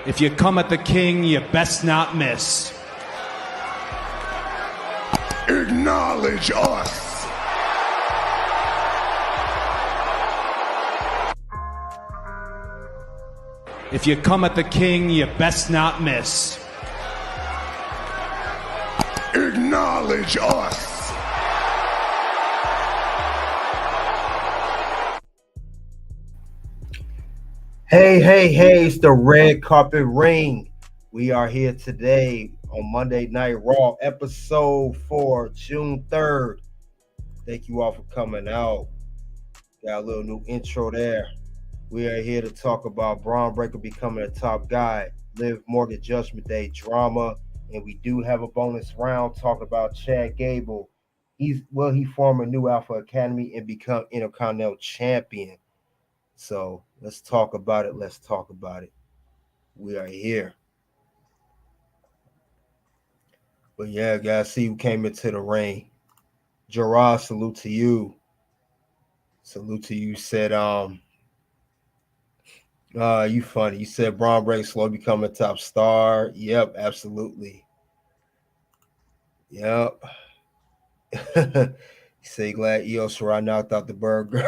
If you come at the king, you best not miss. Acknowledge us. If you come at the king, you best not miss. Acknowledge us. Hey, it's the Red Carpet Ring. We are here today on Monday Night Raw, episode 4, June 3rd. Thank you all for coming out. Got a little new intro there. We are here to talk about Bron Breakker becoming a top guy, Liv Morgan Judgment Day drama, and we do have a bonus round talking about Chad Gable. He form a new Alpha Academy and become Intercontinental Champion. So let's talk about it. We are here. But yeah, guys, see who came into the ring. Gerard, salute to you. Said, you funny. You said Bron Breakker slow become a top star. Yep, absolutely. Yep. You say glad Io Shirai knocked out the burger.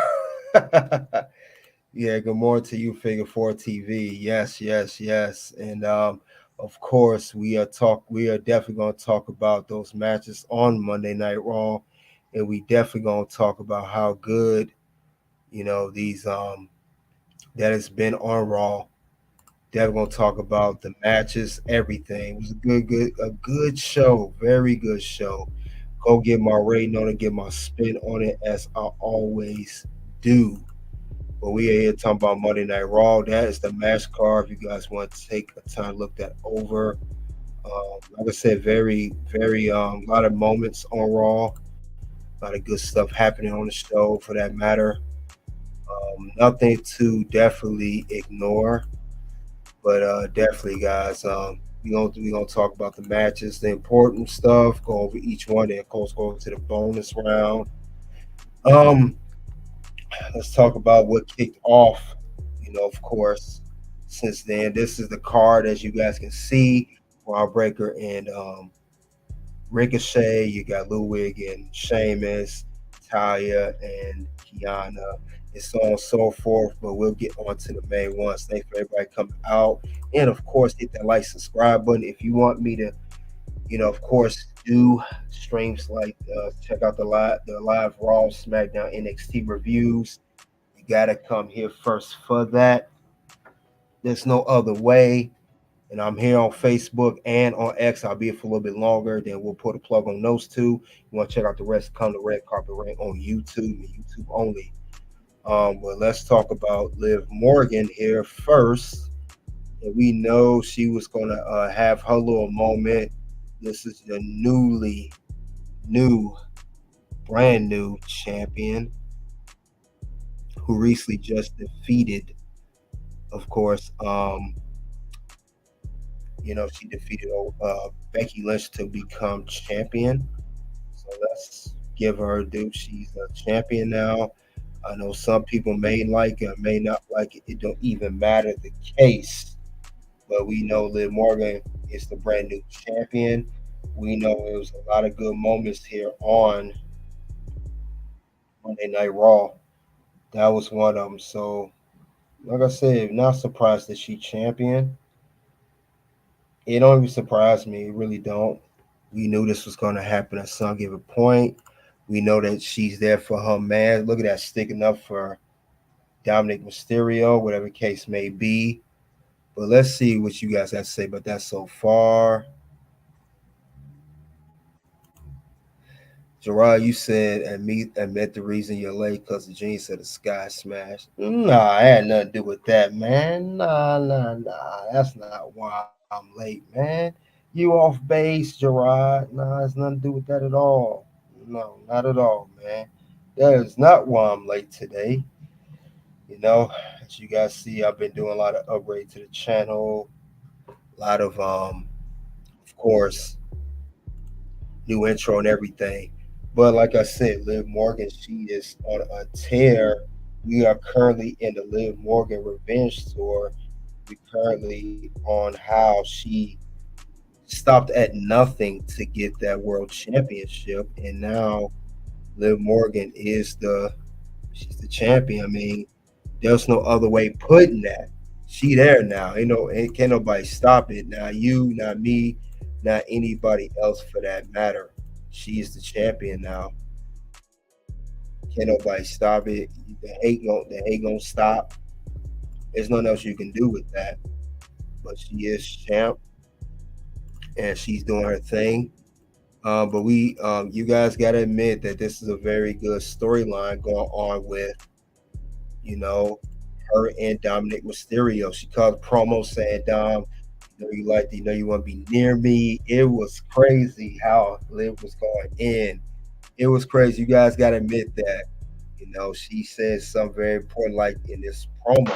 Yeah, good morning to you, Figure 4 TV. Yes. And of course, we are definitely going to talk about those matches on Monday Night Raw, and we definitely going to talk about how good, these that has been on Raw. Definitely going to talk about the matches, everything. It was a good show, very good show. Go get my rating on it, get my spin on it, as I always do. But we are here talking about Monday Night Raw. That is the match card. If you guys want to take a time to look that over. Like I said, very, very lot of moments on Raw. A lot of good stuff happening on the show for that matter. Nothing to definitely ignore. But definitely, guys, we're gonna talk about the matches, the important stuff, go over each one, and of course go to the bonus round. Let's talk about what kicked off, of course, since then. This is the card, as you guys can see, Bron Breakker and Ricochet. You got Ludwig and Sheamus, Natalya and Kiana, and so on and so forth. But we'll get on to the main ones. Thanks for everybody coming out. And, of course, hit that like, subscribe button. If you want me to, of course, do streams like check out the live Raw, SmackDown, NXT reviews. You gotta come here first for that. There's no other way. And I'm here on Facebook and on X. I'll be here for a little bit longer. Then we'll put a plug on those two. You want to check out the rest? Come to Red Carpet Ring on YouTube only. But let's talk about Liv Morgan here first. And we know she was gonna have her little moment. This is the brand new champion who recently just defeated, of course, she defeated Becky Lynch to become champion. So let's give her due. She's a champion now. I know some people may like it, may not like it. It don't even matter the case. But we know Liv Morgan is the brand new champion. We know it was a lot of good moments here on Monday Night Raw. That was one of them. So, like I said, not surprised that she champion. It don't even surprise me. It really don't. We knew this was going to happen at some given point. We know that she's there for her man. Look at that, sticking up for Dominik Mysterio, whatever case may be. But let's see what you guys have to say about that so far. Gerard, you said admit the reason you're late because the genie said the sky smashed. Nah, it had nothing to do with that, man. Nah. That's not why I'm late, man. You off base, Gerard. Nah, it's nothing to do with that at all. No, not at all, man. That is not why I'm late today. As you guys see, I've been doing a lot of upgrade to the channel. A lot of course, new intro and everything. But like I said, Liv Morgan, she is on a tear. We are currently in the Liv Morgan Revenge Tour. currently on how she stopped at nothing to get that world championship, and now Liv Morgan is she's the champion. I mean, there's no other way putting that. She there now. Ain't can't nobody stop it. Not you, not me, not anybody else for that matter. She is the champion now. Can't nobody stop it. The hate gonna stop. There's nothing else you can do with that. But she is champ, and she's doing her thing. You guys gotta admit that this is a very good storyline going on with, you know, her and Dominik Mysterio. She called a promo saying, "Dom, you want to be near me." It was crazy how Liv was going in. It was crazy. You guys gotta admit that. She said something very important, like in this promo.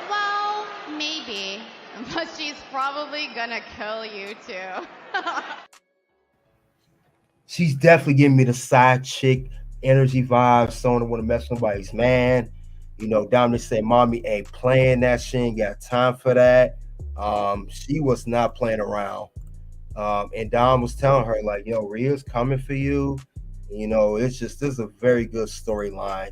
Well, maybe, but she's probably gonna kill you too. She's definitely giving me the side chick energy vibes. Someone that want to mess with somebody's man. Dominic said, "Mommy ain't playing that. She ain't got time for that." She was not playing around. And Dom was telling her, like, Rhea's coming for you. This is a very good storyline.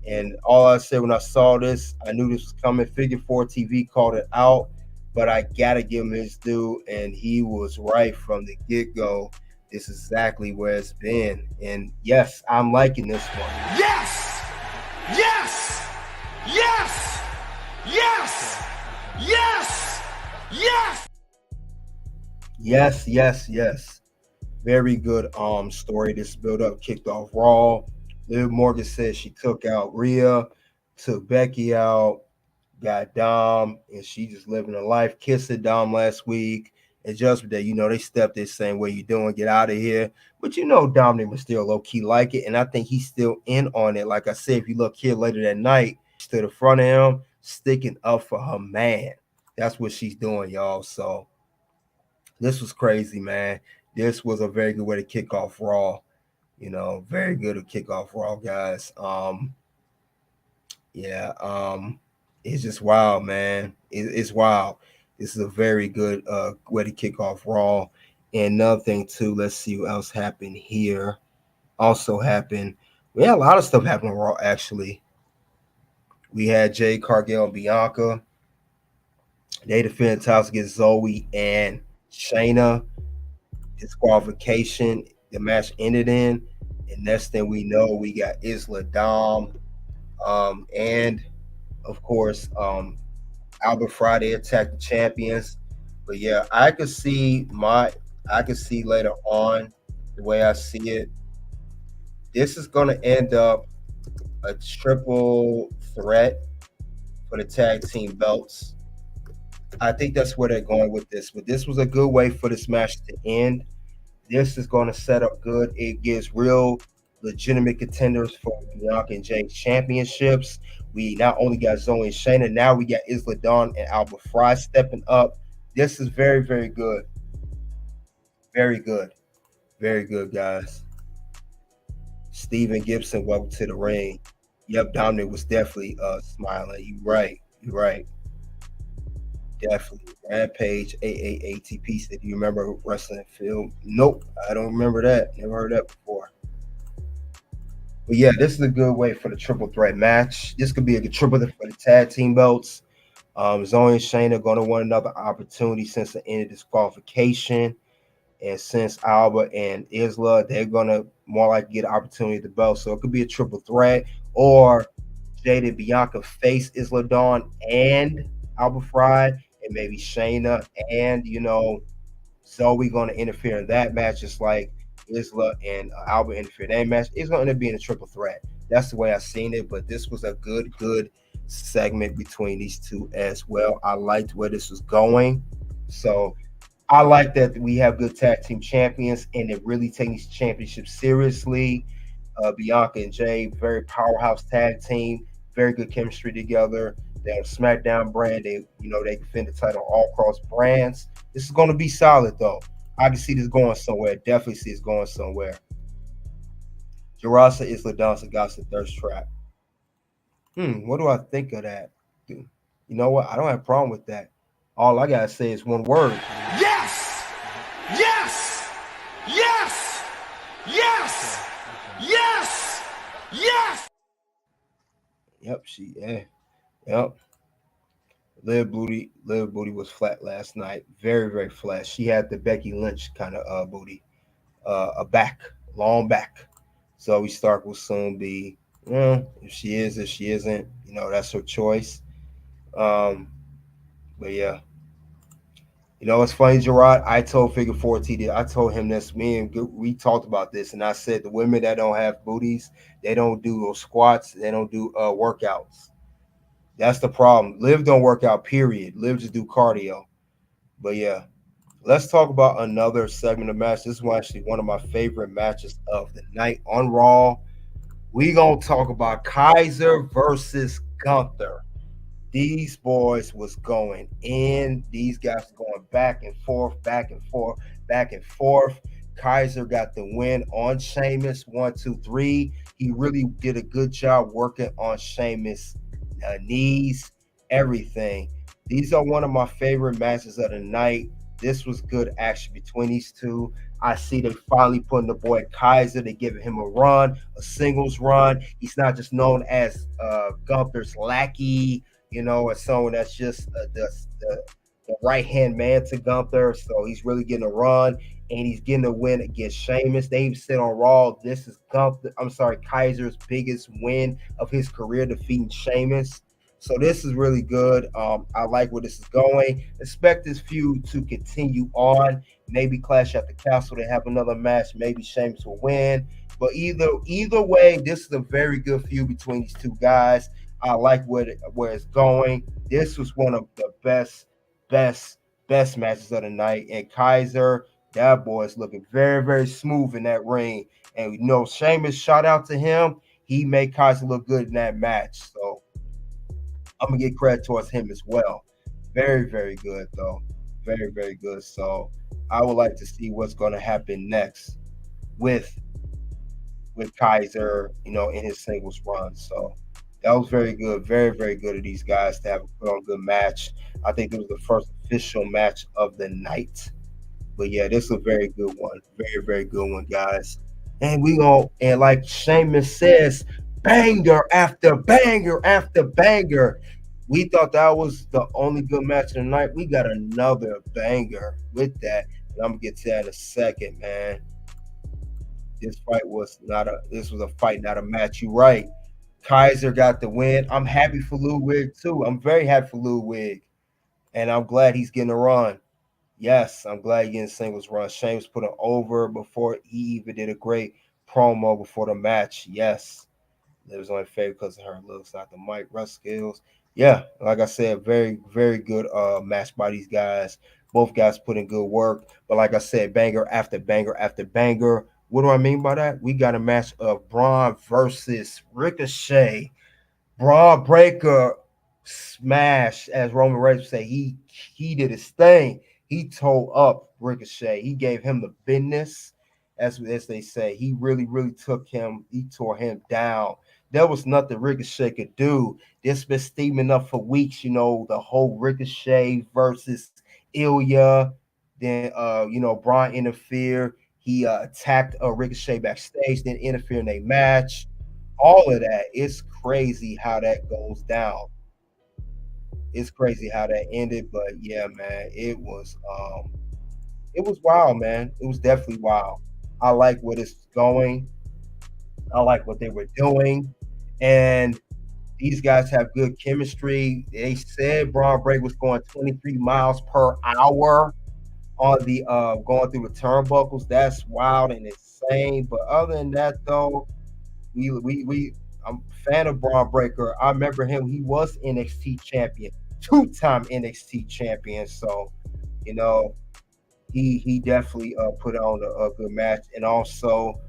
And all I said when I saw this, I knew this was coming. Figure 4 TV called it out, but I gotta give him his due, and he was right from the get-go. This is exactly where it's been. And yes, I'm liking this one. Yes! Yes! Yes! Yes! Yes! Yes! Yes. Very good story. This build up kicked off Raw. Liv Morgan said she took out Rhea, took Becky out, got Dom, and she just living her life. Kissing Dom last week. And Judgment Day, they stepped in saying, "What you doing? Get out of here." But Dominik was still low key like it, and I think he's still in on it. Like I said, if you look here later that night, stood in front of him, sticking up for her man. That's what she's doing, y'all. So this was crazy, man. This was a very good way to kick off Raw. Very good to kick off Raw, guys. Yeah, it's just wild, man. It's wild. This is a very good way to kick off Raw. And another thing too, let's see what else happened here. Also happened. We had a lot of stuff happen on Raw actually. We had Jade Cargill and Bianca. They defended titles against Zoe and Shayna. Disqualification. The match ended in. And next thing we know, we got Isla Dom. And of course, Albert Friday attacked the champions. But yeah, I could see later on the way I see it. This is gonna end up a triple threat for the tag team belts. I think that's where they're going with this. But this was a good way for this match to end. This is going to set up good. It gives real legitimate contenders for Bianca and James championships. We not only got Zoe and Shayna, now we got Isla Dawn and Albert Fry stepping up. This is very, very good. Very good. Very good, guys. Steven Gibson, welcome to the ring. Yep, Dominic was definitely smiling. You're right. Definitely. Rampage AAATP said, "Do you remember wrestling film?" Nope, I don't remember that. Never heard that before. But yeah, this is a good way for the triple threat match. This could be a triple threat for the tag team belts. Zoe and Shayna are going to want another opportunity since the end of disqualification. And since Alba and Isla, they're going to more like get an opportunity at the belt. So it could be a triple threat. Or Jade and Bianca face Isla Dawn and Alba Fry, and maybe Shayna and, Zoe going to interfere in that match, just like Isla and Alba interfere in that match. It's going to end up being a triple threat. That's the way I've seen it. But this was a good segment between these two as well. I liked where this was going. So I like that we have good tag team champions and they're really taking these championships seriously. Bianca and Jay, very powerhouse tag team, very good chemistry together. They're a SmackDown brand. They defend the title all across brands. This is going to be solid, though. I can see this going somewhere. Definitely see this going somewhere. Jurasa Isla Danza got the thirst trap. What do I think of that? Dude, You know what? I don't have a problem with that. All I gotta say is one word. Yes! Yes! Yes! Yes! Yes! Yes! Yep, yep. Liv Booty was flat last night. Very, very flat. She had the Becky Lynch kind of booty. A back, long back. Zoe Stark will soon be, if she is, if she isn't, that's her choice. But yeah. It's funny, Gerard. I told Figure 4 TD, I told him this. We talked about this, and I said the women that don't have booties, they don't do squats, they don't do workouts. That's the problem. Liv don't work out, period. Liv just do cardio. But yeah, let's talk about another segment of match. This was actually one of my favorite matches of the night on Raw. We gonna talk about Kaiser versus Gunther. These boys was going in. These guys going back and forth, back and forth, back and forth. Kaiser got the win on Sheamus. 1, 2, 3. He really did a good job working on Sheamus' knees, everything. These are one of my favorite matches of the night. This was good action between these two. I see they finally putting the boy Kaiser. They giving him a run, a singles run. He's not just known as Gunther's lackey, as someone that's just the right-hand man to Gunther. So he's really getting a run, and he's getting a win against Sheamus. They even said on Raw, this is Kaiser's biggest win of his career, defeating Sheamus. So this is really good. I like where this is going. Expect this feud to continue on. Maybe Clash at the Castle, they have another match. Maybe Sheamus will win. But either way, this is a very good feud between these two guys. I like where it's going. This was one of the best matches of the night. And Kaiser, that boy is looking very, very smooth in that ring. And Sheamus, shout out to him. He made Kaiser look good in that match. So I'm gonna get credit towards him as well. Very, very good though. Very, very good. So I would like to see what's gonna happen next with Kaiser, in his singles run. So that was very good. Very, very good of these guys to have put on a good match. I think it was the first official match of the night. But yeah, this is a very good one. Very, very good one, guys. And and like Sheamus says, banger after banger after banger. We thought that was the only good match of the night. We got another banger with that. And I'm gonna get to that in a second, man. This was a fight, not a match. You're right. Kaiser got the win. I'm happy for Ludwig too. I'm very happy for Ludwig. And I'm glad he's getting a run. Yes, I'm glad he's getting singles run. Sheamus put him over before he even did a great promo before the match. Yes. It was only fair because of her looks, not the mic rest skills. Yeah, like I said, very, very good match by these guys. Both guys put in good work. But like I said, banger after banger after banger. What do I mean by that? We got a match of Braun versus Ricochet. Bron Breakker smash, as Roman Reigns would say. He did his thing. He tore up Ricochet. He gave him the business, as they say. He really, really took him. He tore him down. There was nothing Ricochet could do. This been steaming up for weeks, the whole Ricochet versus Ilya. Then, Braun interfered. He attacked Ricochet backstage, then interfered in a match. All of that. It's crazy how that goes down. It's crazy how that ended, but yeah, man, it was wild, man. It was definitely wild. I like where it's going. I like what they were doing. And these guys have good chemistry. They said Bron Breakker was going 23 miles per hour on the going through the turnbuckles. That's wild and insane. But other than that, though, I'm a fan of Bron Breakker. I remember him. He was NXT champion, 2-time NXT champion. So, he definitely put on a good match. And also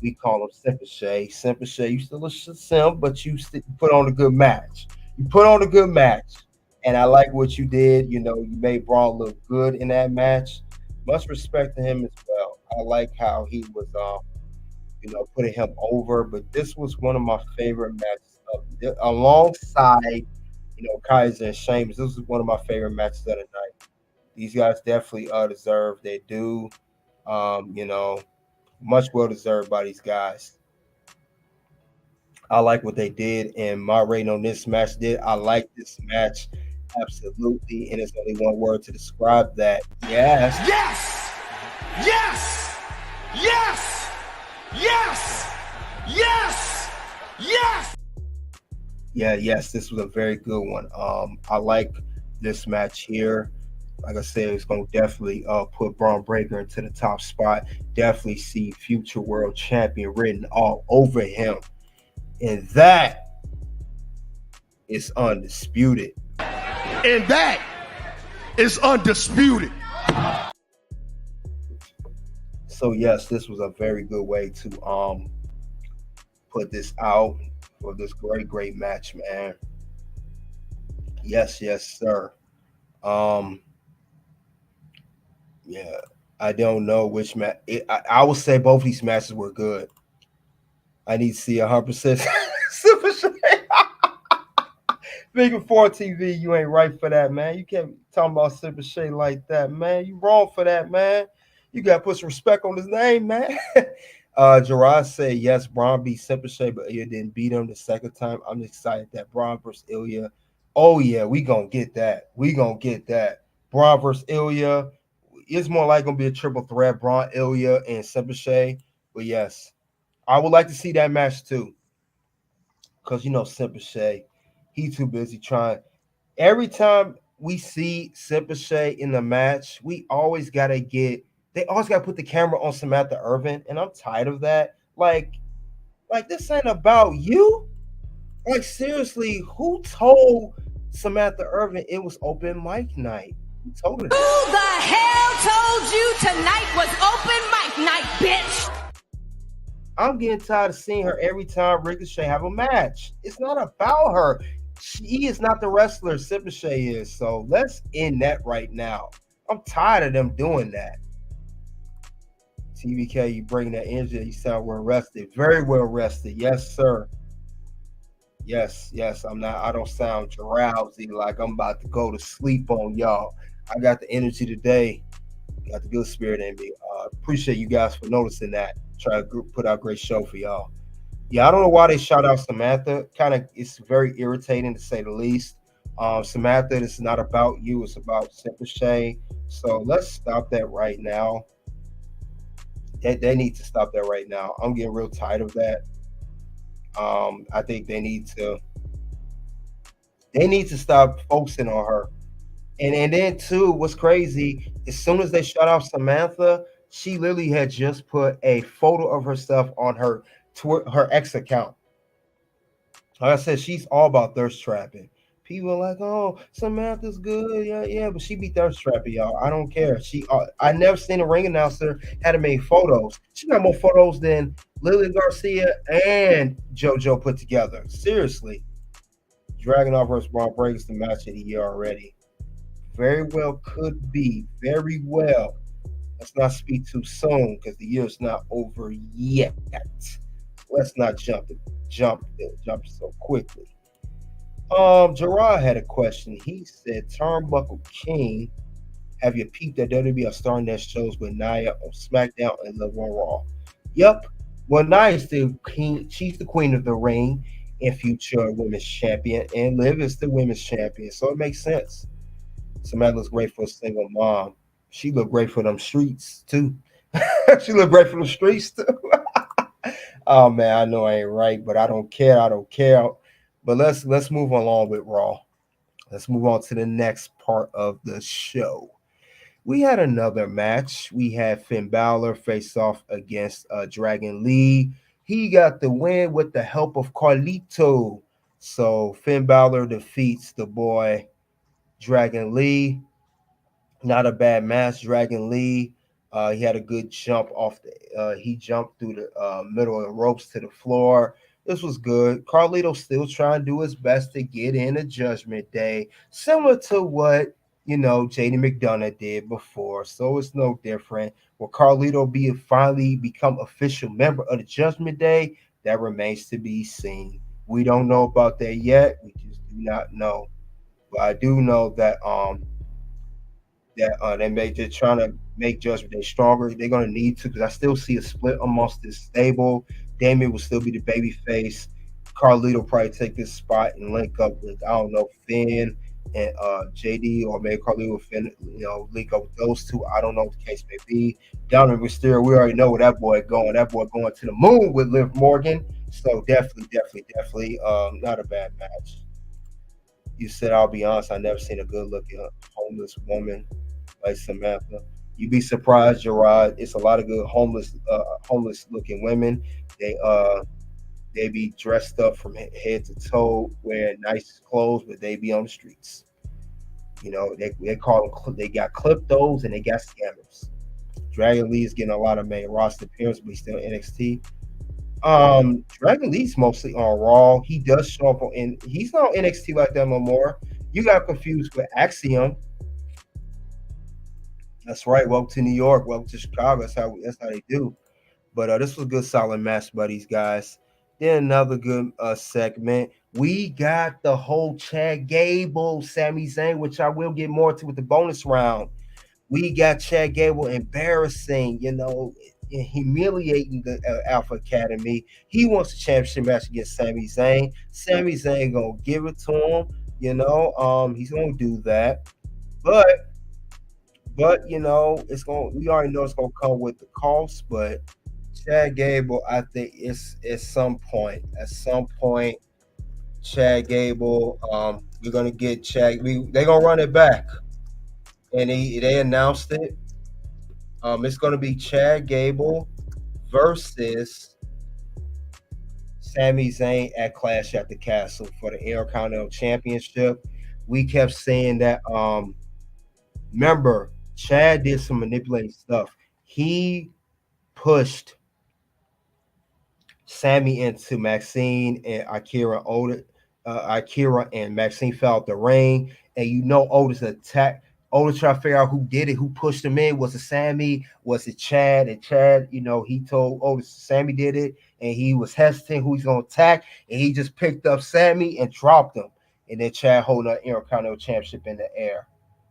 we call him Simpashay. Simpashay, you still a simp, but you put on a good match. You put on a good match. And I like what you did. You made Braun look good in that match. Much respect to him as well. I like how he was putting him over. But this was one of my favorite matches alongside Kaiser and Sheamus. This was one of my favorite matches of the night. These guys definitely deserve their due. You know, much well deserved by these guys. I like what they did, and my rating on this match did. I like this match absolutely, and it's only one word to describe that. Yes. Yes! Yes! Yes! Yes! Yes! Yes! Yes, this was a very good one. I like this match here. Like I said, it's gonna definitely put Bron Breakker into the top spot. Definitely see future world champion written all over him. And that is undisputed. And that is undisputed. So yes, this was a very good way to put this out for this great match, man. Yes, sir. Yeah, I don't know which match. I would say both of these matches were good. I need to see 100% Super Shane. Speaking for TV, you ain't right for that, man. You can't be talking about Super Shane like that, man. You wrong for that, man. You got to put some respect on his name, man. Gerard said, yes, Braun beat Super Shane, but Ilya didn't beat him the second time. I'm excited that Braun versus Ilya. Oh, yeah, we going to get that. Braun versus Ilya. It's more like going to be a triple threat, Braun, Ilya, and Super Shane. But yes, I would like to see that match too. Because, Super Shane, he too busy trying. Every time we see Super Shane in the match, they always got to put the camera on Samantha Irvin, and I'm tired of that. Like this ain't about you. Like, seriously, who told Samantha Irvin it was open mic night? Who told her that? Who the hell told you tonight was open mic night, bitch? I'm getting tired of seeing her every time Ricochet have a match. It's not about her. She is not the wrestler Super Shane is. So let's end that right now. I'm tired of them doing that. TBK, you bring that energy. You sound well rested. Very well rested. Yes, sir. Yes. I don't sound drowsy like I'm about to go to sleep on y'all. I got the energy today. Got the good spirit in me. Appreciate you guys for noticing that. Try to put out a great show for y'all. Yeah, I don't know why they shout out Samantha. It's very irritating to say the least. Samantha, this is not about you. It's about Super Shane. So let's stop that right now. They need to stop that right now. I'm getting real tired of that. I think they need to stop focusing on her. And then too, what's crazy, as soon as they shut off Samantha, she literally had just put a photo of herself on her X account. Like I said, she's all about thirst trapping. People are like, "Oh, Samantha's good, yeah," but she be thirst trapping, y'all. I don't care. I never seen a ring announcer had made photos. She got more photos than Lily Garcia and JoJo put together. Seriously, Dragunov versus Bron Breakker is the match of the year already. Very well could be. Very well. Let's not speak too soon because the year's not over yet. Let's not jump so quickly. Gerard had a question. He said, Turnbuckle King, have you peeped that WWE are starting their shows with Nia on SmackDown and Liv on Raw? Yep. Well, Nia's the king. She's the queen of the ring and future women's champion, and Liv is the women's champion. So it makes sense. Samantha looks great for a single mom. She looked great for them streets too. She looked great for the streets too. Oh man, I know I ain't right, but I don't care. But let's move along with Raw. Let's move on to the next part of the show. We had another match. We had Finn Bálor face off against Dragon Lee. He got the win with the help of Carlito. So Finn Bálor defeats the boy Dragon Lee. Not a bad match. Dragon Lee, he had a good jump off he jumped through the middle of the ropes to the floor. This was good. Carlito still trying to do his best to get in a Judgment Day, similar to what JD McDonough did before. So it's no different. Will Carlito finally become official member of the Judgment Day? That remains to be seen. We don't know about that yet. We just do not know. But I do know that they're trying to make Judgment Day stronger. They're gonna need to, because I still see a split amongst this stable. Damian will still be the baby face. Carlito will probably take this spot and link up with, I don't know, Finn and JD, or maybe Carlito will Finn, link up with those two. I don't know what the case may be. Dominik Mysterio, we already know where that boy going. That boy going to the moon with Liv Morgan. So definitely, not a bad match. You said, I'll be honest, I never seen a good looking homeless woman like Samantha. You'd be surprised, Gerard. It's a lot of good homeless looking women. They be dressed up from head to toe, wearing nice clothes, but they be on the streets. They call them. They got kleptos and they got scammers. Dragon Lee is getting a lot of main roster appearances, but he's still NXT. Dragon Lee's mostly on Raw. He does show up he's not on NXT like that no more. You got confused with Axiom. That's right. Welcome to New York. Welcome to Chicago. That's how they do. But this was a good, solid match, buddies, guys. Then another good segment. We got the whole Chad Gable, Sami Zayn, which I will get more to with the bonus round. We got Chad Gable embarrassing, humiliating the Alpha Academy. He wants a championship match against Sami Zayn. Sami Zayn gonna give it to him. He's gonna do that. But it's going. We already know it's gonna come with the cost. But Chad Gable, I think it's at some point, Chad Gable. We're gonna get Chad. They're gonna run it back, and they announced it. It's gonna be Chad Gable versus Sami Zayn at Clash at the Castle for the Intercontinental Championship. We kept saying that. Remember, Chad did some manipulating stuff. He pushed Sammy into Maxine and Akira and Maxine fell out the ring. And Otis attacked. Otis tried to figure out who did it, who pushed him in. Was it Sammy? Was it Chad? And Chad, he told Otis Sammy did it, and he was hesitant who he's gonna attack, and he just picked up Sammy and dropped him. And then Chad holding the Intercontinental Championship in the air.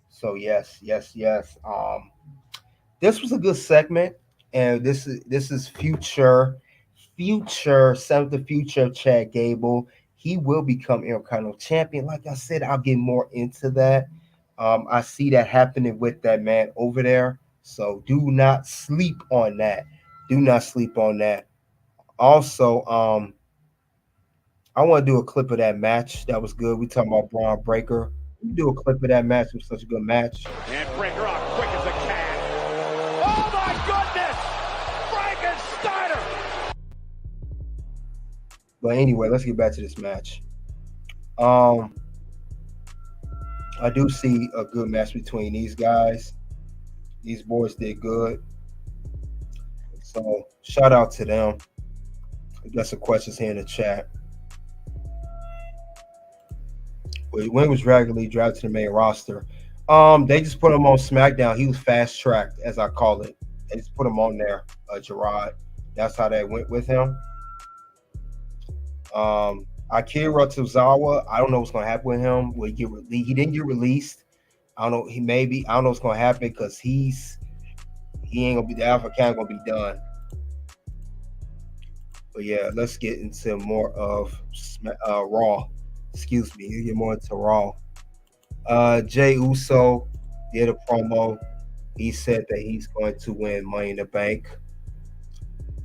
So yes. This was a good segment, and this is future Seventh the future of Chad Gable. He will become Intercontinental Champion. Like I said, I'll get more into that. I see that happening with that man over there. So do not sleep on that. Also, I want to do a clip of that match. That was good. We talking about Bron Breakker. We do a clip of that match. It was such a good match. And Breakker off quick as a cat. Oh my goodness! Frankensteiner! But anyway, let's get back to this match. I do see a good match between these guys. These boys did good. So shout out to them. We got some questions here in the chat. When was Dragon Lee drafted to the main roster? They just put him on SmackDown. He was fast tracked, as I call it. They just put him on there, Gerard. That's how they went with him. Akira Tozawa, I don't know what's gonna happen with him. Will he get he didn't get released. I don't know. I don't know what's gonna happen because he ain't gonna be the Alpha Academy gonna be done. But yeah, let's get into more of Raw. Excuse me, you get more into Raw. Jey Uso did a promo. He said that he's going to win Money in the Bank.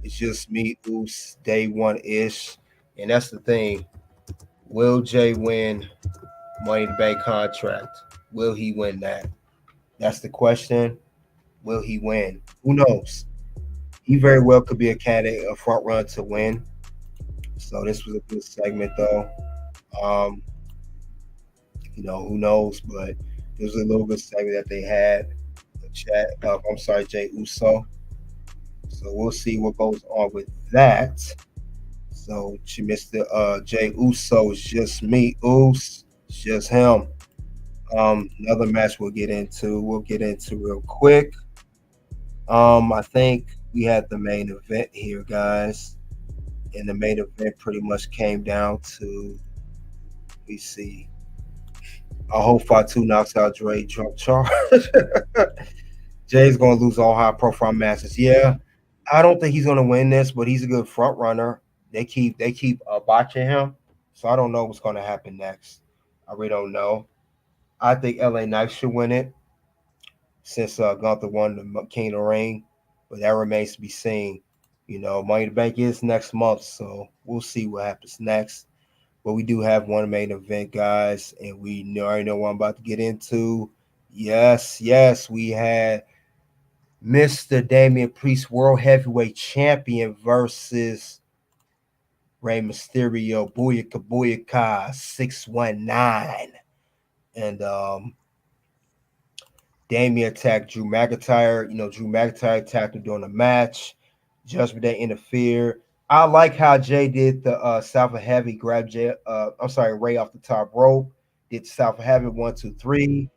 It's just me, Uso, day one-ish. And that's the thing. Will Jey win Money in the Bank contract? Will he win that? That's the question. Will he win? Who knows? He very well could be a candidate, a front runner to win. So this was a good segment, though. Who knows? But it was a little good segment that they had. Jey Uso. So we'll see what goes on with that. So she missed the Jey Uso. It's just me, Uso. It's just him. Another match we'll get into real quick. I think we had the main event here, guys. And the main event pretty much came down to, let me see. I hope Fatu knocks out Dre drunk charge. Jay's gonna lose all high profile matches. Yeah, I don't think he's gonna win this, but he's a good front runner. They keep botching him, so I don't know what's gonna happen next. I really don't know. I think LA Knight should win it since Gunther won the King of the Ring, but that remains to be seen. Money in the Bank is next month, so we'll see what happens next. But we do have one main event, guys, and already know what I'm about to get into. Yes, we had Mr. Damian Priest, World Heavyweight Champion, versus Rey Mysterio, Booyaka 619. And Damian attacked Drew McIntyre. Drew McIntyre attacked him during the match. Judgment Day interfered. I like how Jay did the South of Heavy, grabbed Ray off the top rope. Did South of Heavy 1, 2, 3.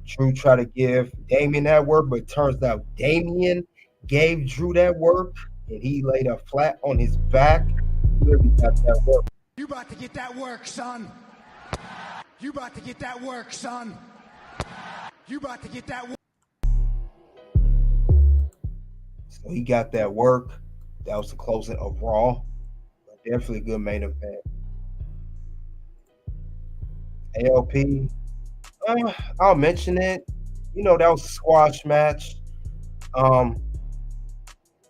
Drew tried to give Damian that work, but it turns out Damian gave Drew that work, and he laid up flat on his back. He really got that work. You about to get that work, son. You about to get that work, son. You about to get that work. So he got that work. That was the closing of Raw. Definitely a good main event. ALP, I'll mention it. That was a squash match.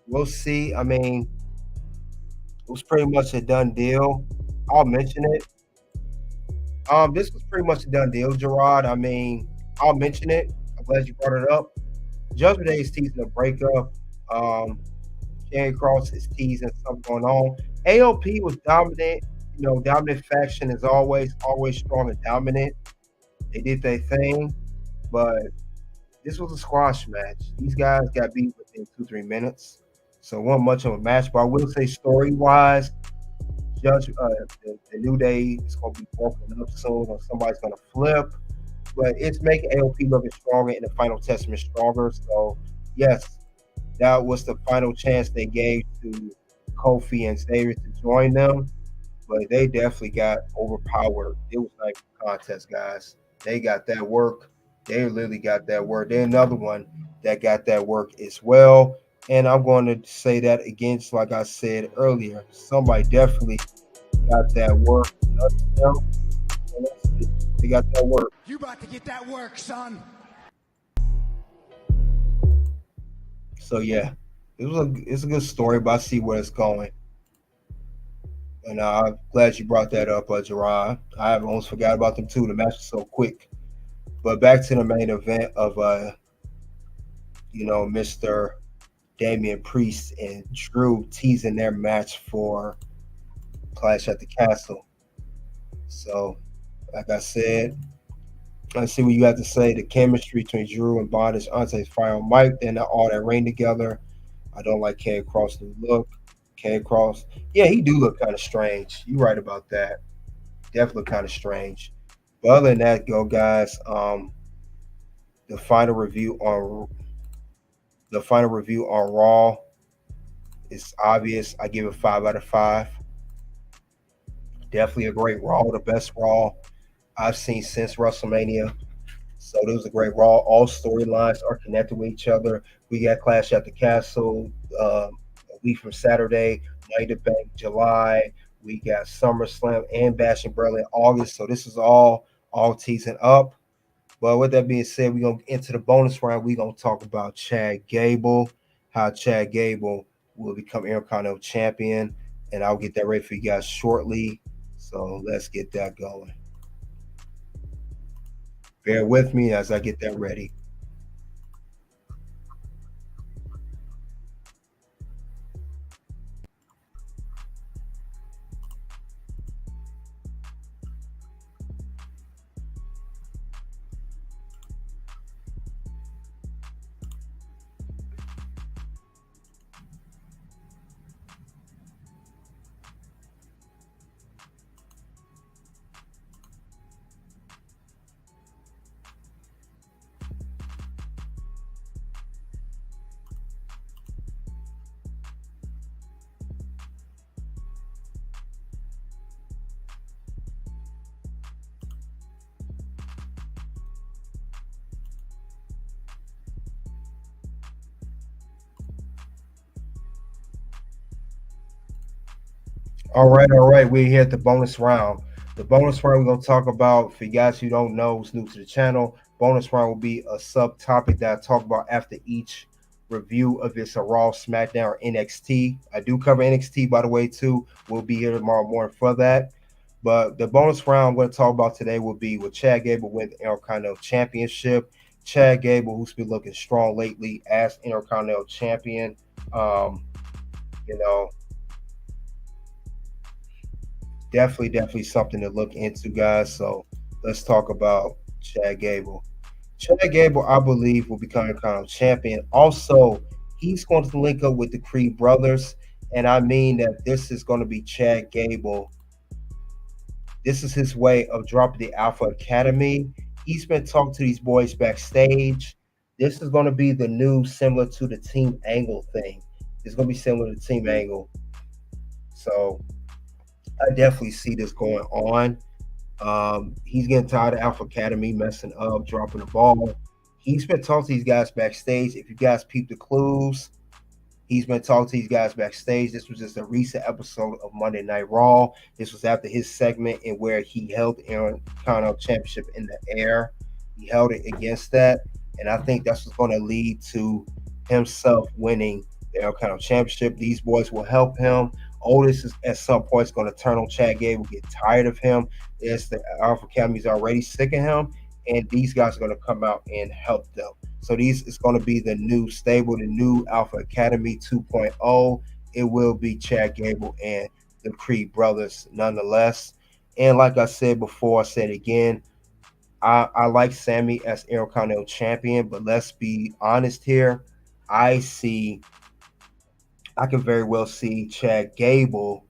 We'll see. I mean, it was pretty much a done deal. I'll mention it. This was pretty much a done deal, Gerard. I mean, I'll mention it. I'm glad you brought it up. Judgment Day is teasing a breakup. Karrion Kross is teasing something going on. ALP was dominant. Dominant faction is always strong and dominant. They did their thing, but this was a squash match. These guys got beat within 2-3 minutes, so it wasn't much of a match. But I will say, story-wise, the New Day is going to be broken up soon, or somebody's going to flip. But it's making AOP looking stronger and the Final Testament stronger. So, yes, that was the final chance they gave to Kofi and Xavier to join them. But they definitely got overpowered. It was like a contest, guys. They got that work. They literally got that work. They're another one that got that work as well. And I'm going to say that again, just like I said earlier. Somebody definitely got that work. They got that work. You about to get that work, son. So yeah, it's a good story, but I see where it's going. And I'm glad you brought that up, Gerard. I almost forgot about them too. The match was so quick. But back to the main event of Mr. Damian Priest and Drew teasing their match for Clash at the Castle. So, like I said, let's see what you have to say. The chemistry between Drew and Bondage, Ante's fire on Mike, they're not all that rain together. I don't like Karrion Kross' new look. Karrion Kross, yeah, he do look kind of strange. You're right about that. Definitely kind of strange. But other than that, guys. The final review on Raw is obvious. I give it 5 out of 5. Definitely a great Raw, the best Raw I've seen since WrestleMania. So it was a great Raw. All storylines are connected with each other. We got Clash at the Castle a week from Saturday, Night of Bank July. We got SummerSlam and Bash and Berlin August. So this is all teasing up. But with that being said, we're going to enter the bonus round. We're going to talk about Chad Gable, how Chad Gable will become Intercontinental Champion. And I'll get that ready for you guys shortly. So let's get that going. Bear with me as I get that ready. All right. We're here at the bonus round. The bonus round we're gonna talk about, for you guys who don't know, who's new to the channel, bonus round will be a subtopic that I talk about after each review of it's a Raw, SmackDown, or NXT. I do cover NXT, by the way, too. We'll be here tomorrow morning for that. But the bonus round I'm going to talk about today will be with Chad Gable win the Intercontinental Championship. Chad Gable, who's been looking strong lately as Intercontinental Champion. Um, you know, definitely something to look into, guys. So let's talk about Chad Gable. Chad Gable, I believe, will become Intercontinental Champion. Also, he's going to link up with the Creed brothers, and I mean that this is going to be Chad Gable. This is his way of dropping the Alpha Academy. He's been talking to these boys backstage. This is going to be the new, similar to the Team Angle thing. It's going to be similar to Team Angle. So I definitely see this going on. He's getting tired of Alpha Academy messing up, dropping the ball. He's been talking to these guys backstage. If you guys peep the clues, he's been talking to these guys backstage. This was just a recent episode of Monday Night Raw. This was after his segment in where he held the Intercontinental Championship in the air. He held it against that, and I think that's what's going to lead to himself winning the Intercontinental Championship. These boys will help him. Otis is at some point is going to turn on Chad Gable, get tired of him. Yes, the Alpha Academy is already sick of him, and these guys are going to come out and help them. So these is going to be the new stable, the new Alpha Academy 2.0. It will be Chad Gable and the Creed brothers nonetheless. And like I said before, I said again, I like Sammy as Intercontinental Champion, but let's be honest here. I can very well see Chad Gable,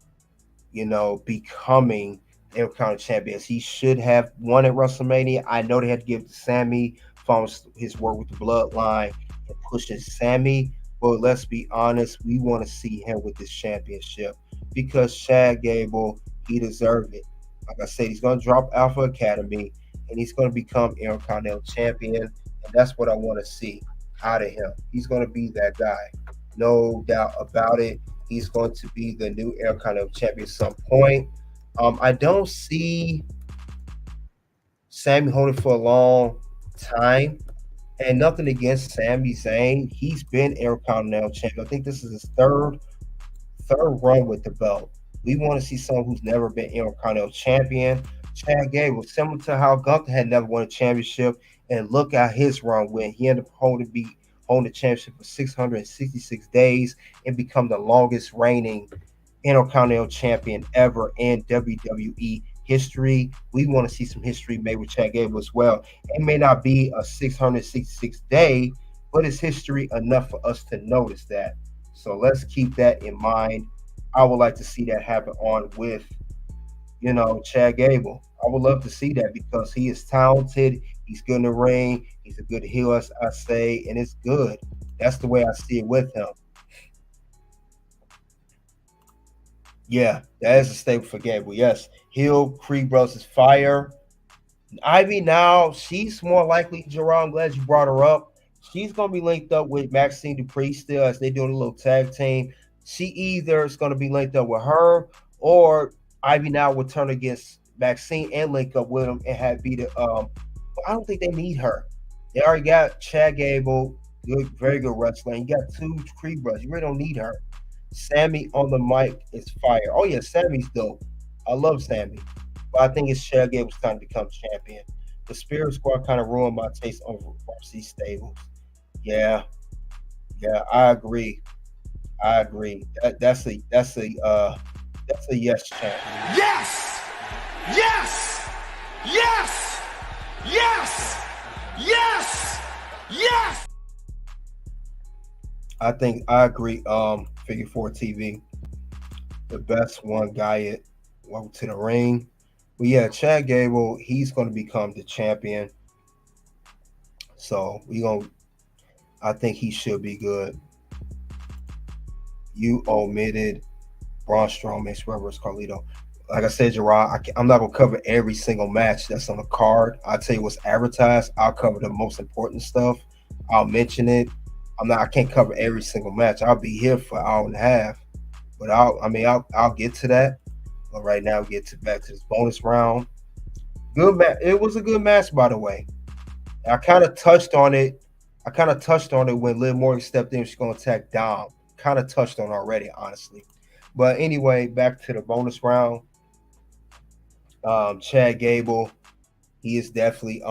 becoming Intercontinental Champion. He should have won at WrestleMania. I know they had to give it to Sammy from his work with the Bloodline and pushing Sammy, but let's be honest, we want to see him with this championship because Chad Gable, he deserved it. Like I said, he's going to drop Alpha Academy and he's going to become Intercontinental Champion, and that's what I want to see out of him. He's going to be that guy. No doubt about it. He's going to be the new Intercontinental Champion at some point. I don't see Sammy holding for a long time, and nothing against Sami Zayn. He's been Intercontinental Champion. I think this is his third run with the belt. We want to see someone who's never been Intercontinental Champion. Chad Gable, similar to how Gunther had never won a championship, and look at his run when he ended up holding the championship for 666 days and become the longest reigning Intercontinental Champion ever in WWE history. We want to see some history made with Chad Gable as well. It may not be a 666 day, but it's history enough for us to notice that. So let's keep that in mind. I would like to see that happen on with, Chad Gable. I would love to see that because he is talented. He's good in the ring. He's a good heel, as I say, and it's good. That's the way I see it with him. Yeah, that is a statement for Gable. Yes, heel, Creed Bros is fire. Ivy now, she's more likely, Gerard, I'm glad you brought her up. She's going to be linked up with Maxine Dupree still as they're doing a little tag team. She either is going to be linked up with her or Ivy now will turn against Maxine and link up with him and have be the I don't think they need her. They already got Chad Gable, good, very good wrestler. You got two Creed brothers. You really don't need her. Sammy on the mic is fire. Oh yeah, Sammy's dope. I love Sammy. But I think it's Chad Gable's time to become champion. The Spirit Squad kind of ruined my taste on varsity stables. Yeah, I agree. That's a yes, champ. Yes! Yes! Yes! Yes! Yes! Yes! I agree. Figure 4 TV, the best one guy welcome to the ring. But yeah, Chad Gable, he's going to become the champion. So I think he should be good. You omitted Braun Strowman versus Carlito. Like I said, Gerard, I'm not going to cover every single match that's on the card. I'll tell you what's advertised. I'll cover the most important stuff. I'll mention it. I can't cover every single match. I'll be here for an hour and a half. But I'll get to that. But right now, we get back to this bonus round. Good match. It was a good match, by the way. I kind of touched on it. When Liv Morgan stepped in. She's going to attack Dom. Kind of touched on it already, honestly. But anyway, back to the bonus round. Chad Gable, he is definitely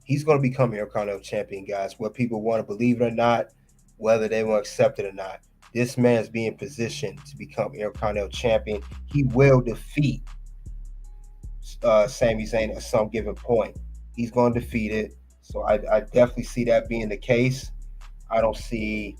he's going to become Intercontinental Champion, guys. Whether people want to believe it or not, whether they want to accept it or not, this man is being positioned to become Intercontinental Champion. He will defeat Sami Zayn at some given point. He's going to defeat it. So I definitely see that being the case. I don't see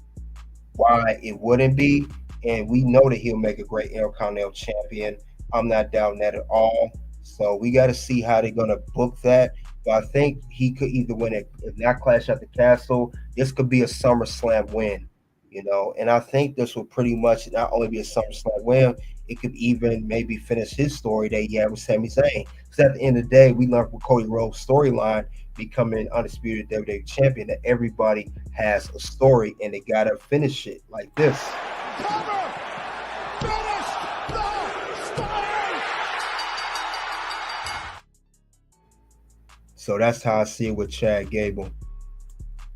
why it wouldn't be. And we know that he'll make a great Intercontinental Champion. I'm not doubting that at all. So we got to see how they're going to book that. But I think he could either win it, if not Clash at the Castle. This could be a SummerSlam win, you know. And I think this will pretty much not only be a SummerSlam win, it could even maybe finish his story that he had with Sami Zayn. Because at the end of the day, we learned from Cody Rhodes' storyline, becoming undisputed WWE champion, that everybody has a story and they got to finish it like this. Cover! Finish the story! So that's how I see it with Chad Gable.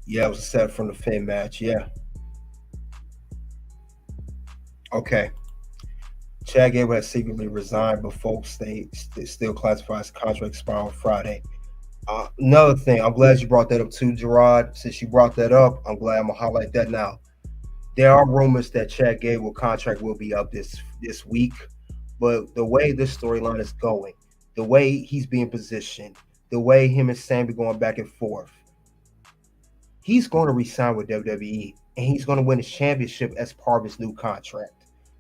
Yeah, it was a set from the Finn match. Yeah. Okay. Chad Gable has secretly resigned, but folks still classify his contract expire on Friday. Another thing, I'm glad you brought that up too, Gerard. Since you brought that up, I'm glad I'm going to highlight that now. There are rumors that Chad Gable contract will be up this week, but the way this storyline is going, the way he's being positioned, the way him and Sami going back and forth, he's going to resign with WWE, and he's going to win his championship as part of his new contract.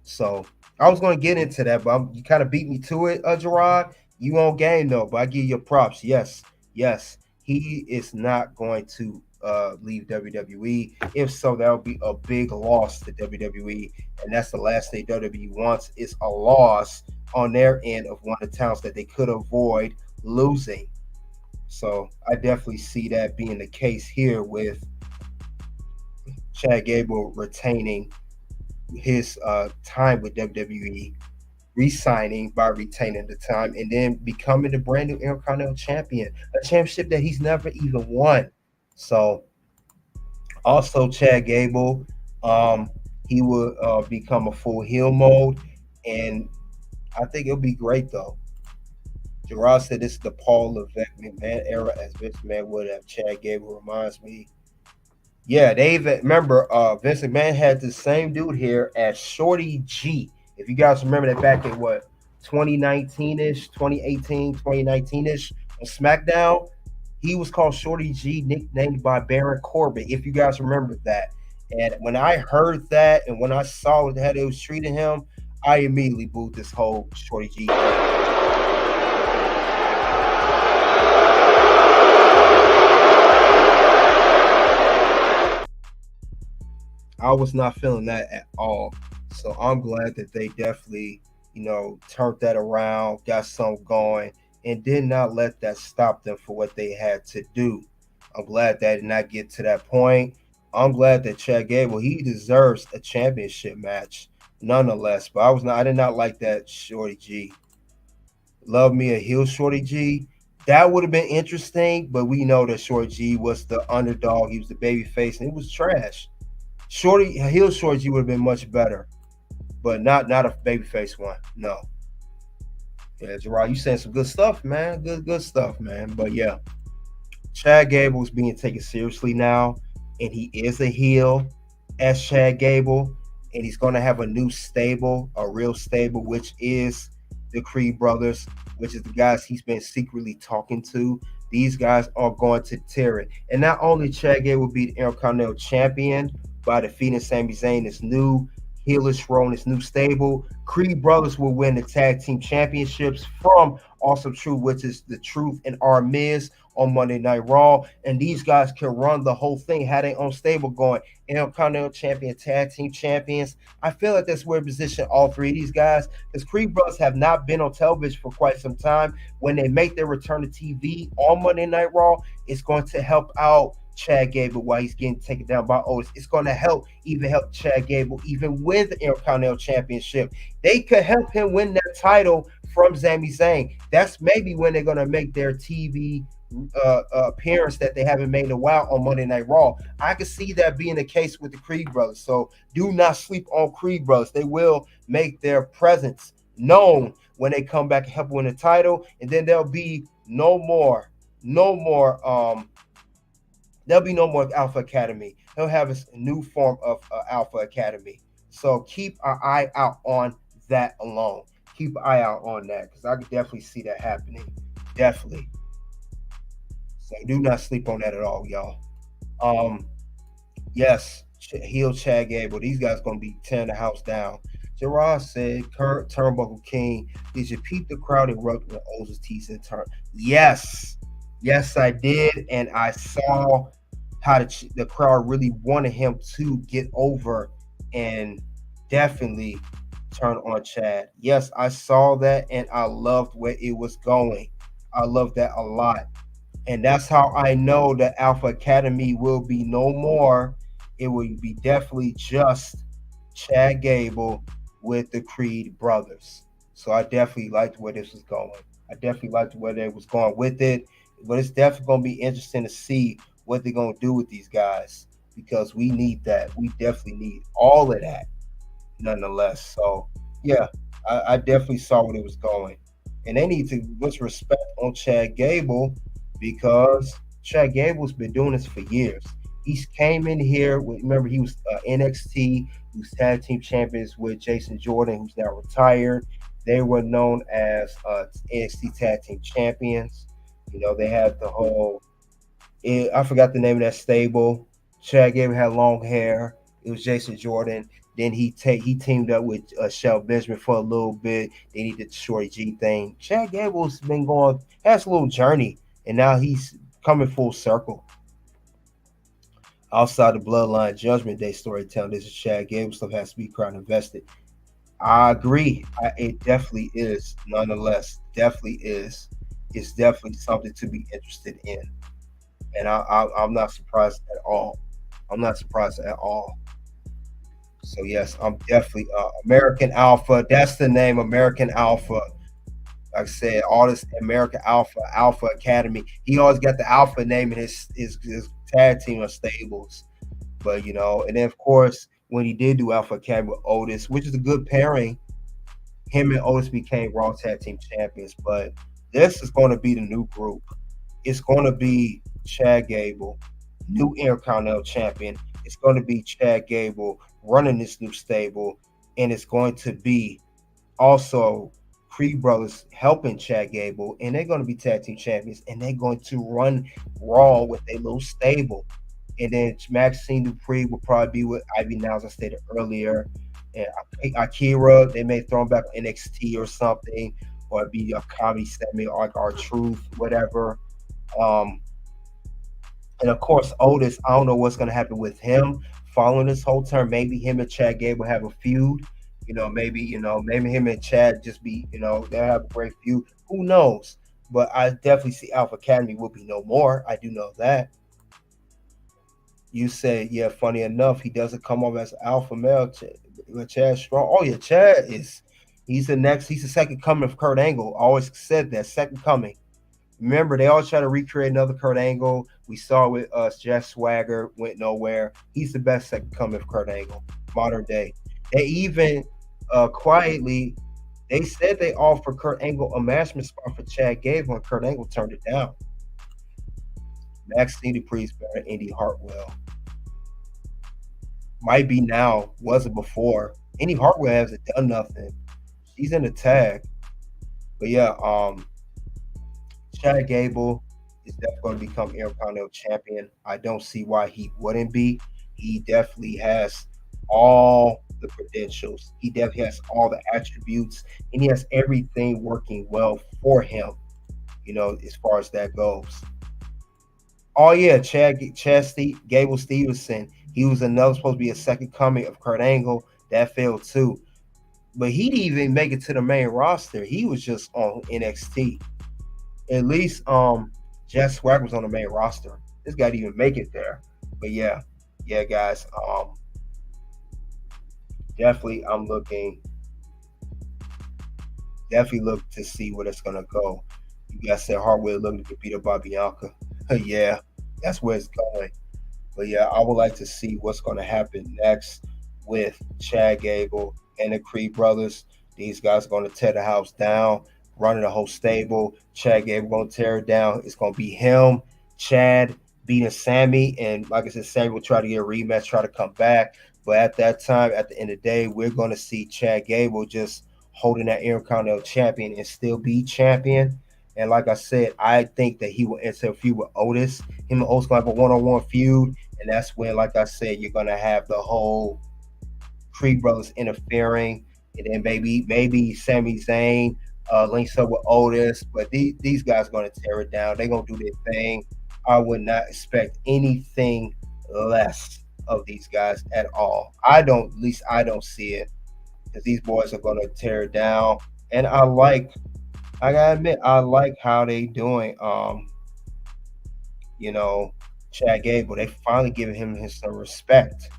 So I was going to get into that, but you kind of beat me to it, Gerard. You on game though, but I give you props. Yes, he is not going to leave WWE. If so, that would be a big loss to WWE, and that's the last thing WWE wants, is a loss on their end of one of the talents that they could avoid losing. So I definitely see that being the case here with Chad Gable retaining his time with WWE, re-signing by retaining the time, and then becoming the brand new Intercontinental Champion, a championship that he's never even won. So also Chad Gable, he will become a full heel mode, and I think it'll be great though. Gerard said this is the Paul Levesque McMahon era, as Vince McMahon would have. Chad Gable reminds me. Yeah, they even remember Vince McMahon had the same dude here as Shorty G. If you guys remember that back in 2019-ish, 2018, 2019-ish on SmackDown, he was called Shorty G, nicknamed by Baron Corbin, if you guys remember that. And when I heard that and when I saw how they was treating him, I immediately booed this whole Shorty G thing. I was not feeling that at all. So I'm glad that they definitely, turned that around, got something going, and did not let that stop them for what they had to do. I'm glad that did not get to that point. I'm glad that Chad Gable, he deserves a championship match nonetheless. But I did not like that Shorty G. Love me a heel Shorty G. That would have been interesting, but we know that Shorty G was the underdog. He was the baby face, and it was trash. Heel Shorty G would have been much better, but not a babyface one. No. Yeah, Gerard, you saying some good stuff, man. Good stuff, man. But yeah, Chad Gable is being taken seriously now, and he is a heel as Chad Gable, and he's going to have a new stable, a real stable, which is the Creed brothers, which is the guys he's been secretly talking to. These guys are going to tear it. And not only Chad Gable will be the Intercontinental Champion by defeating Sami Zayn, this new heelish role in this new stable, Creed brothers will win the tag team championships from Awesome Truth, which is the Truth and our Miz on Monday Night Raw. And these guys can run the whole thing, have their own stable going. Intercontinental Champion, tag team champions. I feel like that's where position all three of these guys, because Creed brothers have not been on television for quite some time. When they make their return to TV on Monday Night Raw, it's going to help out Chad Gable while he's getting taken down by Otis. It's going to help Chad Gable even win the Intercontinental Championship. They could help him win that title from Sami Zayn. That's maybe when they're going to make their TV appearance that they haven't made in a while on Monday Night Raw. I could see that being the case with the Creed brothers. So do not sleep on Creed brothers. They will make their presence known when they come back and help win the title, and then there'll be no more Alpha Academy. He'll have a new form of Alpha Academy. So keep an eye out on that alone. Keep an eye out on that, because I could definitely see that happening. Definitely. So do not sleep on that at all, y'all. Yes, heel Chad Gable. These guys going to be tearing the house down. Gerard said, Turnbuckle King, did you peep the crowd erupt when Otis teased in turn? Yes, I did. And I saw how the crowd really wanted him to get over and definitely turn on Chad. Yes, I saw that, and I loved where it was going. I love that a lot. And that's how I know that Alpha Academy will be no more. It will be definitely just Chad Gable with the Creed brothers. So I definitely liked where this was going. I definitely liked where they was going with it. But it's definitely going to be interesting to see what they're going to do with these guys, because we need that. We definitely need all of that, nonetheless. So, yeah, I definitely saw where it was going. And they need to put respect on Chad Gable, because Chad Gable's been doing this for years. He came in here with, remember, he was NXT, he was tag team champions with Jason Jordan, who's now retired. They were known as NXT tag team champions. You know, they had the whole, I forgot the name of that stable. Chad Gable had long hair. It was Jason Jordan. Then he teamed up with Shelton Benjamin for a little bit. Then he did the Shorty G thing. Chad Gable's been has a little journey, and now he's coming full circle. Outside the Bloodline Judgment Day storytelling, this is Chad Gable. Stuff has to be crowd invested. I agree. It definitely is. Nonetheless, definitely is. It's definitely something to be interested in. And I'm not surprised at all. I'm not surprised at all. So, yes, I'm definitely American Alpha. That's the name, American Alpha. Like I said, all this American Alpha Academy. He always got the Alpha name in his tag team or stables. But, you know, and then, of course, when he did do Alpha Academy with Otis, which is a good pairing, him and Otis became Raw Tag Team Champions. But this is going to be the new group. It's going to be Chad Gable, new Intercontinental Champion. It's going to be Chad Gable running this new stable. And it's going to be also Creed brothers helping Chad Gable. And they're going to be Tag Team Champions. And they're going to run Raw with a little stable. And then Maxine Dupree will probably be with Ivy now, as I stated earlier. And Akira, they may throw him back on NXT or something. Or it'd be a comedy segment, like R-Truth, whatever. And of course, Otis, I don't know what's going to happen with him following this whole term. Maybe him and Chad Gable have a feud. Maybe him and Chad just be, they'll have a great feud. Who knows? But I definitely see Alpha Academy will be no more. I do know that. You say, yeah, funny enough, he doesn't come off as alpha male with Chad Strong. Oh, yeah, Chad he's the second coming of Kurt Angle. I always said that, second coming. Remember, they always try to recreate another Kurt Angle. We saw with Jack Swagger, went nowhere. He's the best second coming of Kurt Angle, modern day. They even quietly, they said they offered Kurt Angle a management spot for Chad Gable, and Kurt Angle turned it down. Maxine Dupree's better, Indy Hartwell. Might be now, wasn't before. Indy Hartwell hasn't done nothing. She's in the tag. But yeah, Chad Gable is definitely going to become Intercontinental Champion. I don't see why he wouldn't be. He definitely has all the credentials. He definitely has all the attributes, and he has everything working well for him, as far as that goes. Oh, yeah, Gable Stevenson. He was supposed to be a second coming of Kurt Angle. That failed too. But he didn't even make it to the main roster. He was just on NXT. At least Jack Swagger was on the main roster. this guy didn't even make it there. But yeah, guys. Definitely, I'm looking. Definitely look to see where it's gonna go. You guys said Hartwell looking to get beat up by Bianca. Yeah, that's where it's going. But yeah, I would like to see what's going to happen next with Chad Gable and the Creed brothers. These guys are going to tear the house down, running the whole stable. Chad Gable going to tear it down. It's going to be him, Chad beating Sammy, and like I said, Sammy will try to get a rematch, try to come back. But at that time, at the end of the day, we're going to see Chad Gable just holding that Intercontinental champion and still be champion. And like I said, I think that he will enter a feud with Otis. Him and Otis going to have a one-on-one feud. And that's when, like I said, you're going to have the whole Creed brothers interfering. And then maybe Sami Zayn links up with Otis. But these guys are going to tear it down. They're going to do their thing. I would not expect anything less of these guys at all. At least I don't see it. Because these boys are going to tear it down. And I gotta admit, I like how they doing. Chad Gable, they finally giving him some respect.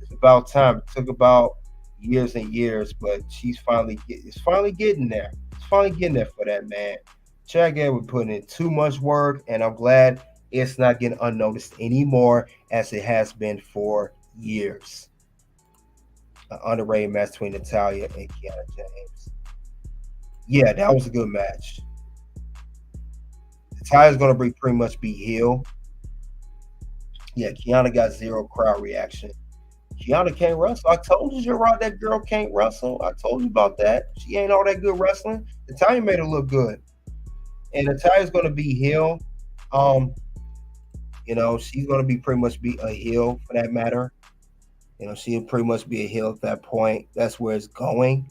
It's about time. It took about years and years, but it's finally getting there. It's finally getting there for that man. Chad Gable putting in too much work, and I'm glad it's not getting unnoticed anymore as it has been for years. An underrated match between Natalya and Kiana James. Yeah, that was a good match. Natalya's going to pretty much be heel. Yeah, Kiana got zero crowd reaction. Kiana can't wrestle. I told you, Gerard, that girl can't wrestle. I told you about that. She ain't all that good wrestling. Natalya made her look good. And Natalya's going to be heel. She's going to be pretty much be a heel for that matter. She'll pretty much be a heel at that point. That's where it's going.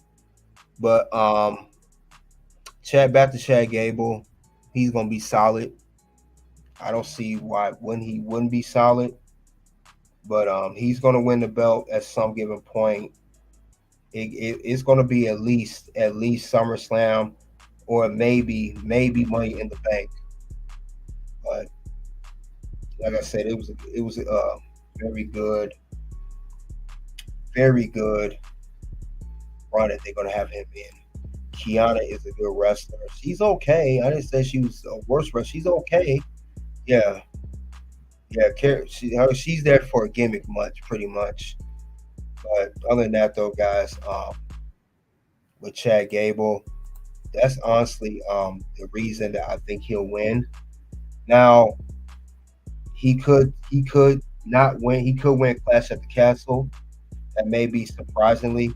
But back to Chad Gable. He's going to be solid. I don't see why he wouldn't be solid. But he's going to win the belt at some given point. It's going to be at least SummerSlam, or maybe Money in the Bank. But like I said, it was a very good run that they're going to have him in. Kiana is a good wrestler. She's okay. I didn't say she was a worse wrestler. She's okay. Yeah. She's there for a gimmick pretty much. But other than that, though, guys, with Chad Gable, that's honestly the reason that I think he'll win. Now, he could not win. He could win Clash at the Castle. That may be surprisingly.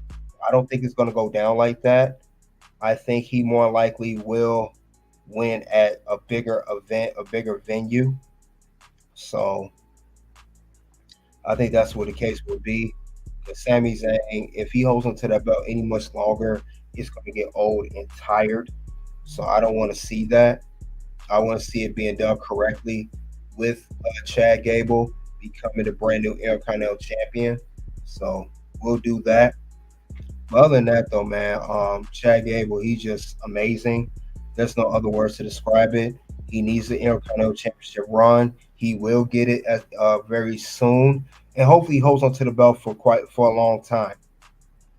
I don't think it's going to go down like that. I think he more likely will win at a bigger event, a bigger venue. So I think that's what the case will be. Because Sami Zayn, if he holds on to that belt any much longer, it's going to get old and tired. So I don't want to see that. I want to see it being done correctly with Chad Gable becoming the brand new Intercontinental Champion. So we'll do that. But other than that, though, man, Chad Gable, he's just amazing. There's no other words to describe it. He needs the Intercontinental Championship run. He will get it very soon, and hopefully he holds on to the belt for a long time.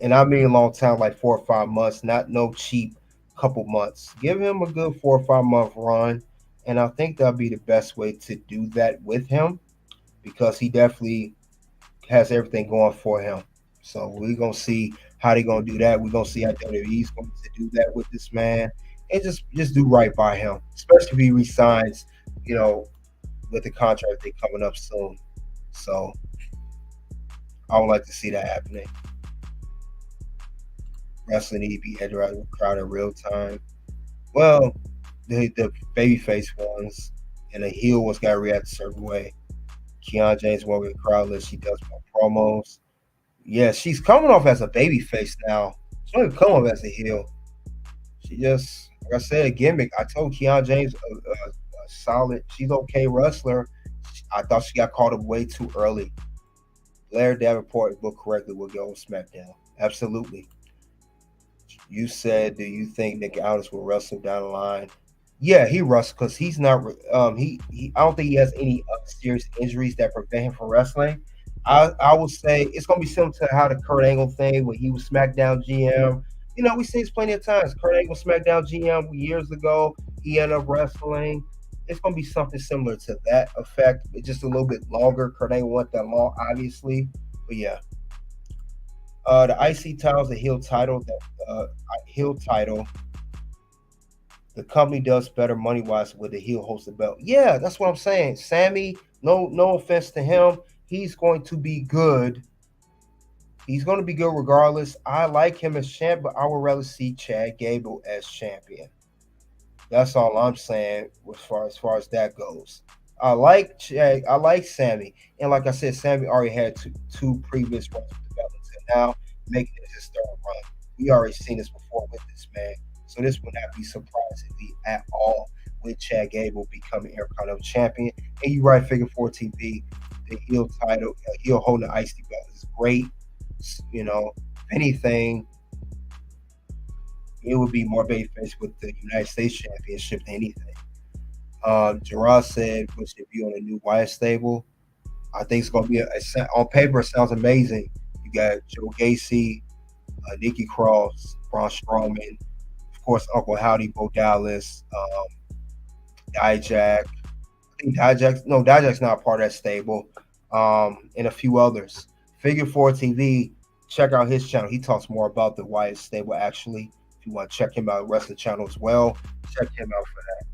And I mean a long time, like 4 or 5 months, not no cheap couple months. Give him a good 4 or 5 month run, and I think that'll be the best way to do that with him, because he definitely has everything going for him. So we're gonna see how they're gonna do that. We're gonna see how WWE's going to do that with this man, and just do right by him, especially if he resigns, with the contract they coming up soon. So I would like to see that happening. Wrestling need to be interacting with the crowd in real time. Well, the babyface ones and the heel ones got to react a certain way. Kiana James won't get crowdless. She does more promos. Yeah, she's coming off as a babyface now. She don't come off as a heel. She just, like I said, a gimmick. I told Kiana James a solid, she's okay wrestler. I thought she got called up way too early. Blair Davenport, booked correctly, will go on SmackDown. Absolutely. You said, do you think Nick Aldis will wrestle down the line? Yeah, he wrestles because he's not. He. I don't think he has any serious injuries that prevent him from wrestling. I would say it's gonna be similar to how the Kurt Angle thing when he was SmackDown GM. You know, we seen this plenty of times. Kurt Angle SmackDown GM years ago. He ended up wrestling. It's gonna be something similar to that effect, but just a little bit longer. Kurt Angle went that long, obviously, but yeah. The IC title is a heel title. That heel title the company does better money wise with the heel hosted belt. Yeah, that's what I'm saying. Sammy, no offense to him, he's going to be good. He's going to be good regardless. I like him as champ, but I would rather see Chad Gable as champion. That's all I'm saying as far as that goes. I like Chad. I like Sammy, and like I said, Sammy already had two previous runs with the belt until now, making it his third run. We already seen this before with this man, so this would not be surprisingly at all with Chad Gable becoming Intercontinental Champion. And you right, figure 4 TV, the heel title, heel holding the IC belt is great. You know, if anything, it would be more babyface with the United States Championship than anything. Gerard said, "What's your view on the new Wyatt stable?" I think it's going to be on paper. It sounds amazing. You got Joe Gacy, Nikki Cross, Braun Strowman, of course, Uncle Howdy, Bo Dallas, Dijak. I think Dijak's not part of that stable, and a few others. Figure 4 TV. Check out his channel. He talks more about the Wyatt stable actually. If you want to check him out, Wrestling Channel as well, check him out for that.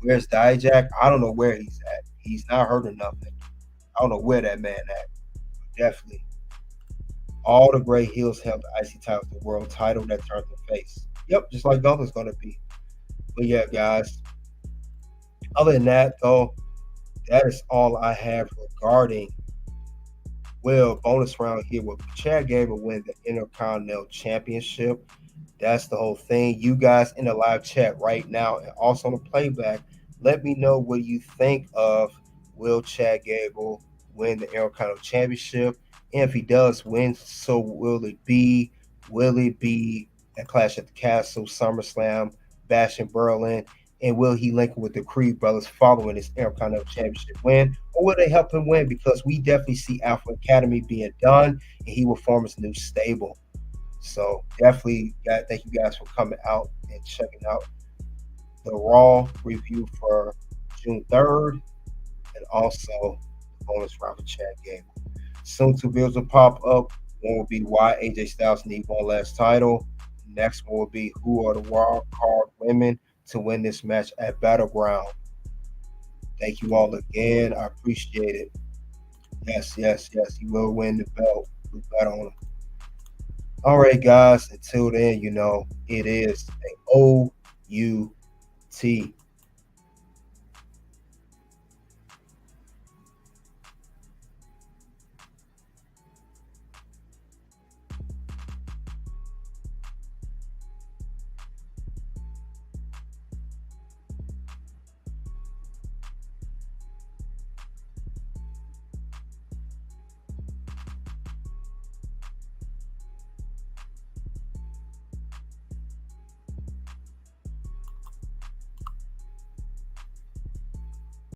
Where's Dijak? I don't know where he's at. He's not heard of nothing. I don't know where that man at. Definitely. All the great heels held the IC title, the world title that turned the face. Yep, just like Gunther's going to be. But yeah, guys. Other than that, though, that is all I have regarding bonus round here with Chad Gable win the Intercontinental Championship. That's the whole thing. You guys in the live chat right now and also on the playback, let me know what you think of will Chad Gable win the Intercontinental Championship? And if he does win, so will it be? Will it be a Clash at the Castle, SummerSlam, Bash in Berlin? And will he link with the Creed brothers following his Intercontinental Championship win? Or will they help him win? Because we definitely see Alpha Academy being done and he will form his new stable. So definitely thank you guys for coming out and checking out the Raw review for June 3rd and also the bonus round for Chad Gable. Soon two videos will pop up. One will be why AJ Styles need one last title. Next one will be who are the wild card women to win this match at Battleground. Thank you all again. I appreciate it. Yes. He will win the belt. We bet on him. All right, guys. Until then, it is a OUT.